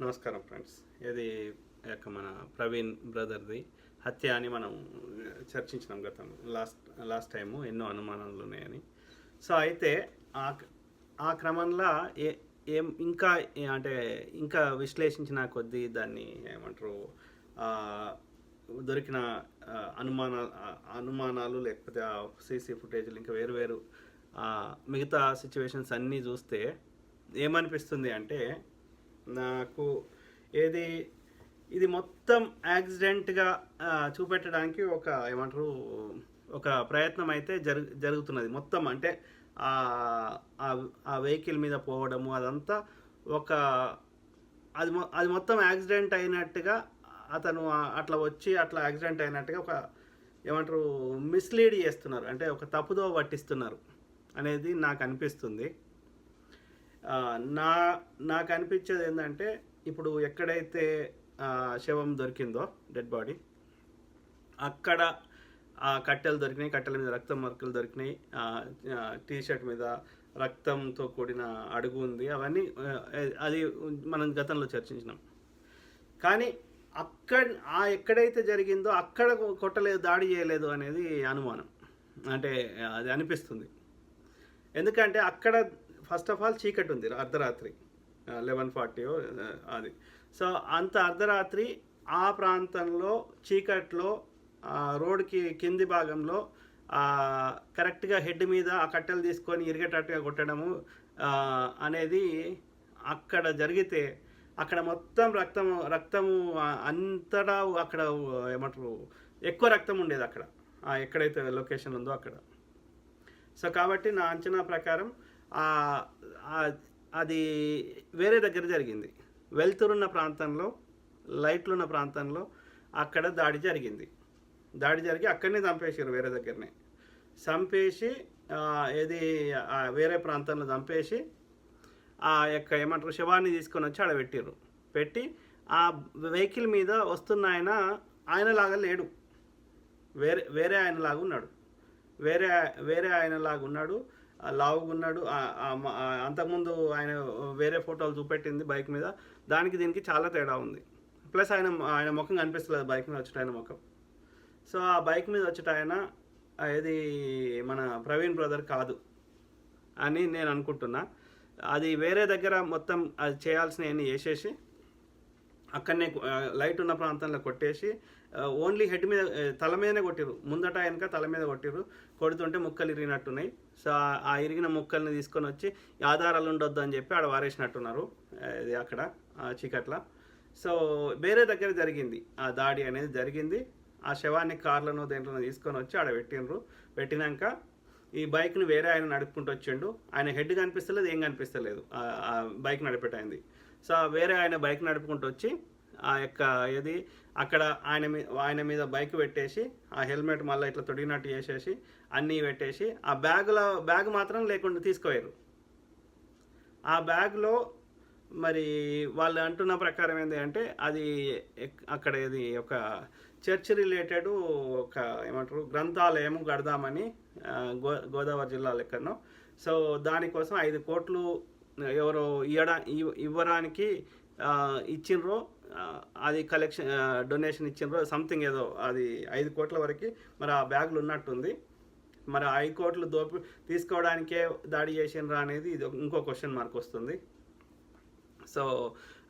నమస్కారం ఫ్రెండ్స్. ఇది మన ప్రవీణ్ బ్రదర్ది హత్య అని మనం చర్చించినాం గతంలో. లాస్ట్ టైము ఎన్నో అనుమానాలు ఉన్నాయని. సో అయితే ఆ ఆ క్రమంలో ఏం అంటే ఇంకా విశ్లేషించిన కొద్దీ దాన్ని ఏమంటారు, దొరికిన అనుమానాలు లేకపోతే ఆ సీసీ ఫుటేజ్లు ఇంకా వేరు మిగతా సిచ్యువేషన్స్ అన్నీ చూస్తే ఏమనిపిస్తుంది అంటే, నాకు ఇది మొత్తం యాక్సిడెంట్గా చూపెట్టడానికి ఒక ప్రయత్నం అయితే జరుగుతున్నది. మొత్తం అంటే ఆ వెహికల్ మీద పోవడము అదంతా అది మొత్తం యాక్సిడెంట్ అయినట్టుగా, అతను అట్లా వచ్చి అట్లా యాక్సిడెంట్ అయినట్టుగా మిస్లీడ్ చేస్తున్నారు, అంటే ఒక తప్పుదో పట్టిస్తున్నారు అనేది నాకు అనిపిస్తుంది. నాకు అనిపించేది ఏంటంటే, ఇప్పుడు ఎక్కడైతే శవం దొరికిందో, డెడ్ బాడీ, అక్కడ కట్టెలు దొరికినాయి, కట్టెల మీద రక్తం మరకలు దొరికినాయి, టీషర్ట్ మీద రక్తంతో కూడిన అడుగు ఉంది. అవన్నీ అది మనం గతంలో చర్చించినాం. కానీ ఎక్కడైతే జరిగిందో అక్కడ కొట్టలేదు, దాడి చేయలేదు అనేది అనుమానం. అంటే అది అనిపిస్తుంది. ఎందుకంటే అక్కడ ఫస్ట్ ఆఫ్ ఆల్ చీకటి ఉంది, అర్ధరాత్రి 11:40 అది. సో అంత అర్ధరాత్రి ఆ ప్రాంతంలో చీకట్లో రోడ్కి కింది భాగంలో కరెక్ట్గా హెడ్ మీద ఆ కట్టెలు తీసుకొని ఇరిగేటట్టుగా కొట్టడము అనేది అక్కడ జరిగితే, అక్కడ మొత్తం రక్తము అంతటా అక్కడ ఎక్కువ రక్తం ఉండేది అక్కడ, ఎక్కడైతే లొకేషన్ ఉందో అక్కడ. సో కాబట్టి నా అంచనా ప్రకారం అది వేరే దగ్గర జరిగింది. వెలుతురున్న ప్రాంతంలో, లైట్లు ఉన్న ప్రాంతంలో అక్కడ దాడి జరిగి అక్కడనే చంపేసారు, వేరే దగ్గరనే చంపేసి, వేరే ప్రాంతంలో చంపేసి ఆ యొక్క శవాన్ని తీసుకొని వచ్చి ఆడ పెట్టి ఆ వెహికల్ మీద వస్తున్న ఆయనలాగా లేడు, వేరే ఆయనలాగా ఉన్నాడు, వేరే ఆయనలాగా ఉన్నాడు, లావుగున్నాడు. అంతకుముందు ఆయన వేరే ఫోటోలు చూపెట్టింది బైక్ మీద, దీనికి చాలా తేడా ఉంది. ప్లస్ ఆయన ముఖం కనిపిస్తలేదు బైక్ మీద వచ్చేట ఆయన ముఖం. సో ఆ బైక్ మీద వచ్చేట ఆయన మన ప్రవీణ్ బ్రదర్ కాదు అని నేను అనుకుంటున్నా. అది వేరే దగ్గర మొత్తం అది చేయాల్సినవన్నీ చేసేసి అక్కడనే లైట్ ఉన్న ప్రాంతంలో కొట్టేసి, ఓన్లీ హెడ్ మీద, తల మీదనే కొట్టిరు, ముందట వెనక తల మీద కొడుతుంటే ముక్కలు ఇరిగినట్టున్నాయి. సో ఆ ఇరిగిన ముక్కల్ని తీసుకొని వచ్చి ఆధారాలు ఉండొద్దు అని చెప్పి ఆడ వారేసినట్టున్నారు, ఇది అక్కడ చీకట్ల. సో వేరే దగ్గర జరిగింది ఆ దాడి అనేది జరిగింది. ఆ శవాన్ని కార్లను దేంట్లో తీసుకొని వచ్చి ఆడ పెట్టినాక ఈ బైక్ని వేరే ఆయన నడుపుకుంటూ వచ్చిండు. ఆయన హెడ్ కనిపిస్తలేదు, ఏం కనిపిస్తలేదు, ఆ బైక్ నడిపేటైంది. సో వేరే ఆయన బైక్ నడుపుకుంటూ వచ్చి ఆ యొక్క అక్కడ ఆయన మీద బైక్ పెట్టేసి, ఆ హెల్మెట్ మళ్ళీ ఇట్లా తొడిగినట్టు చేసేసి అన్నీ పెట్టేసి, ఆ బ్యాగ్ మాత్రం లేకుండా తీసుకుపోయారు. ఆ బ్యాగ్లో మరి వాళ్ళు అంటున్న ప్రకారం ఏంటి అంటే, అది అక్కడ ఒక చర్చ్ రిలేటెడ్ ఒక గ్రంథాలయం కడదామని గోదావరి జిల్లాలో ఎక్కడనో. సో దానికోసం 5 కోట్లు ఎవరో ఇవ్వడానికి ఇచ్చిండ్రో, అది డొనేషన్ ఇచ్చిండ్రో సంథింగ్, ఏదో అది 5 కోట్ల వరకు మరి ఆ బ్యాగులు ఉన్నట్టుంది. మరి 5 కోట్లు తీసుకోవడానికే దాడి చేసిండ్రా అనేది ఇది ఇంకో క్వశ్చన్ మార్క్ వస్తుంది. సో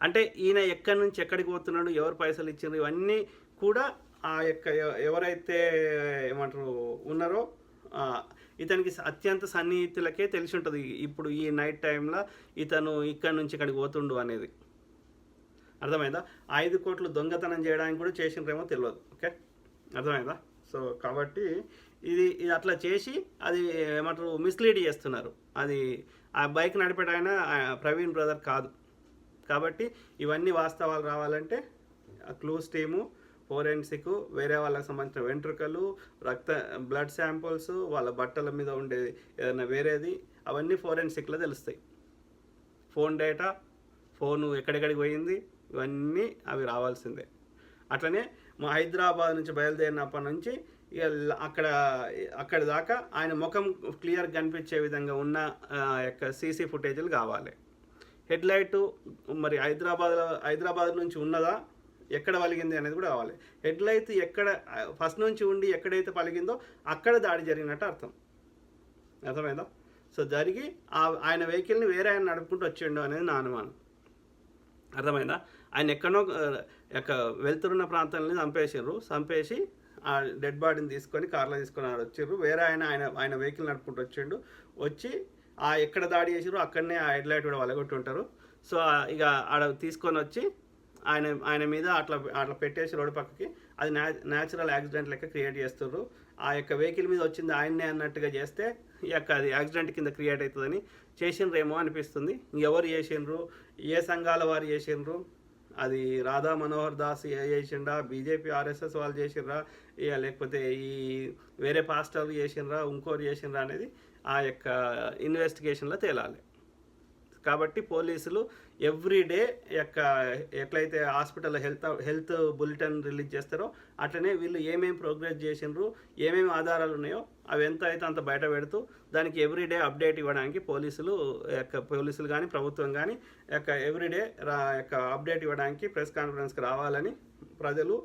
అంటే ఈయన ఎక్కడి నుంచి ఎక్కడికి పోతున్నాడు, ఎవరు పైసలు ఇచ్చిండ్రు, ఇవన్నీ కూడా ఆ యొక్క ఎవరైతే ఉన్నారో ఇతనికి అత్యంత సన్నిహితులకే తెలిసి ఉంటుంది. ఇప్పుడు ఈ నైట్ టైంలో ఇతను ఇక్కడి నుంచి ఇక్కడికి పోతుండు అనేది అర్థమైందా. 5 కోట్లు దొంగతనం చేయడానికి కూడా చేసిండ్రేమో తెలియదు. ఓకే, అర్థమైందా. సో కాబట్టి ఇది అట్లా చేసి అది మిస్లీడ్ చేస్తున్నారు. అది ఆ బైక్ నడిపేటాయన ప్రవీణ్ బ్రదర్ కాదు. కాబట్టి ఇవన్నీ వాస్తవాలు రావాలంటే క్లూస్ టీము, ఫోరెన్సిక్, వేరే వాళ్ళకి సంబంధించిన వెంట్రుకలు, బ్లడ్ శాంపుల్స్, వాళ్ళ బట్టల మీద ఉండే ఏదైనా వేరేది, అవన్నీ ఫోరెన్సిక్లో తెలుస్తాయి. ఫోన్ డేటా, ఫోను ఎక్కడెక్కడికి పోయింది, ఇవన్నీ అవి రావాల్సిందే. అట్లనే మా హైదరాబాద్ నుంచి బయలుదేరినప్పటి నుంచి అక్కడ దాకా ఆయన ముఖం క్లియర్ కనిపించే విధంగా ఉన్న యొక్క సీసీ ఫుటేజీలు కావాలి. హెడ్ లైట్ మరి హైదరాబాద్ నుంచి ఉన్నదా, ఎక్కడ పలిగింది అనేది కూడా కావాలి. హెడ్ లైట్ ఎక్కడ ఫస్ట్ నుంచి ఉండి ఎక్కడైతే పలిగిందో అక్కడ దాడి జరిగినట్టు అర్థమైందా? సో జరిగి ఆయన వెహికల్ని వేరే ఆయన నడుపుకుంటూ వచ్చిండు అనేది నా అనుమానం. అర్థమైందా? ఆయన ఎక్కడో వెళ్తున్న ప్రాంతాలని చంపేసి ఆ డెడ్ బాడీని తీసుకొని కార్లో తీసుకొని వచ్చిర్రు. వేరే ఆయన వెహికల్ నడుపుకుంటూ వచ్చిండు. వచ్చి ఎక్కడ దాడి చేసిర్రు అక్కడనే ఆ హెడ్ లైట్ కూడా వలగొట్టి ఉంటారు. సో ఇక ఆడ తీసుకొని వచ్చి ఆయన మీద అట్లా పెట్టేసి రోడ్డు పక్కకి అది న్యాచురల్ యాక్సిడెంట్ లెక్క క్రియేట్ చేస్తుర్రు. ఆ యొక్క వెహికల్ మీద వచ్చింది ఆయన్నే అన్నట్టుగా చేస్తే అది యాక్సిడెంట్ కింద క్రియేట్ అవుతుందని చేసిండ్రేమో అనిపిస్తుంది. ఎవరు చేసిండ్రు, ఏ సంఘాల వారు చేసిండ్రు, అది రాధా మనోహర్ దాస్ చేసిండ్రా, బీజేపీ ఆర్ఎస్ఎస్ వాళ్ళు చేసిండ్రా, లేకపోతే ఈ వేరే పాస్టర్లు చేసిండ్రా, ఇంకోరు చేసిండ్రా అనేది ఆ యొక్క ఇన్వెస్టిగేషన్లో తేలాలి. కాబట్టి పోలీసులు ఎవ్రీడే ఎట్లయితే హాస్పిటల్ హెల్త్ బులెటిన్ రిలీజ్ చేస్తారో అట్లనే వీళ్ళు ఏమేమి ప్రోగ్రెస్ చేసిండ్రు, ఏమేమి ఆధారాలు ఉన్నాయో అవి ఎంత అయితే అంత బయట పెడుతూ దానికి ఎవ్రీడే అప్డేట్ ఇవ్వడానికి పోలీసులు కానీ ప్రభుత్వం కానీ ఎవ్రీడే అప్డేట్ ఇవ్వడానికి ప్రెస్ కాన్ఫరెన్స్కి రావాలని ప్రజలు,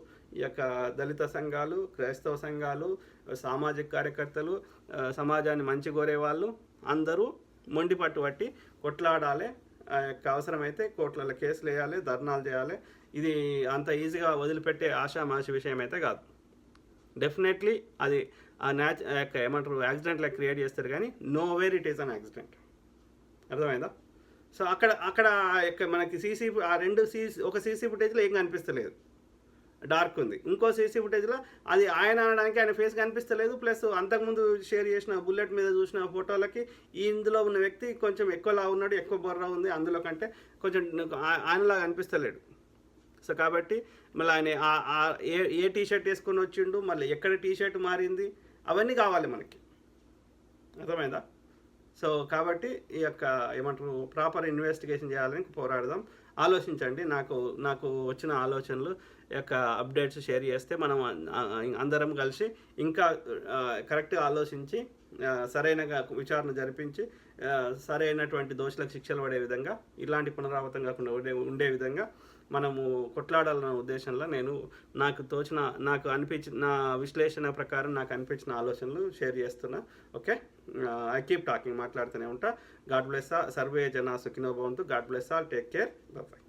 దళిత సంఘాలు, క్రైస్తవ సంఘాలు, సామాజిక కార్యకర్తలు, సమాజాన్ని మంచి కోరే వాళ్ళు అందరూ మొండి పట్టి కొట్లాడాలి. అవసరమైతే కోర్టులలో కేసులు వేయాలి, ధర్నాలు చేయాలి. ఇది అంత ఈజీగా వదిలిపెట్టే ఆషామాషి విషయం అయితే కాదు. డెఫినెట్లీ అది ఏమంటారు యాక్సిడెంట్ లైక్ క్రియేట్ చేస్తారు, కానీ know where it is an accident. అర్థమైందా? సో అక్కడ మనకి ఒక సీసీ ఫుటేజ్లో ఏం కనిపిస్తలేదు, డార్క్ ఉంది. ఇంకో సీసీ ఫుటేజ్లో అది ఆయన అనడానికి ఆయన ఫేస్ కనిపిస్తలేదు. ప్లస్ అంతకుముందు షేర్ చేసిన బుల్లెట్ మీద చూసిన ఫోటోలకి ఇందులో ఉన్న వ్యక్తి కొంచెం ఎక్కువలా ఉన్నాడు, ఎక్కువ బొర్ర ఉంది, అందులో కంటే కొంచెం ఆయనలాగా అనిపిస్తలేడు. సో కాబట్టి మళ్ళీ ఆయన ఏ టీషర్ట్ వేసుకొని వచ్చిండు, మళ్ళీ ఎక్కడ టీషర్ట్ మారింది, అవన్నీ కావాలి మనకి. అర్థమైందా? సో కాబట్టి ఏమంటారు ప్రాపర్ ఇన్వెస్టిగేషన్ చేయాలని పోరాడదాం. ఆలోచించండి. నాకు వచ్చిన ఆలోచనలు అప్డేట్స్ షేర్ చేస్తే మనం అందరం కలిసి ఇంకా కరెక్ట్గా ఆలోచించి సరైన విచారణ జరిపించి సరైనటువంటి దోషులకు శిక్షలు పడే విధంగా, ఇలాంటి పునరావృతం కాకుండా ఉండే విధంగా మనము కొట్లాడాలన్న ఉద్దేశంలో నాకు అనిపించిన నా విశ్లేషణ ప్రకారం నాకు అనిపించిన ఆలోచనలు షేర్ చేస్తున్నా. ఓకే, ఐ కీప్ టాకింగ్, మాట్లాడుతూనే ఉంటా. గాడ్ బ్లెస్ ఆల్, సర్వే జనా సుఖినో భవంతు. God bless all, take care, by.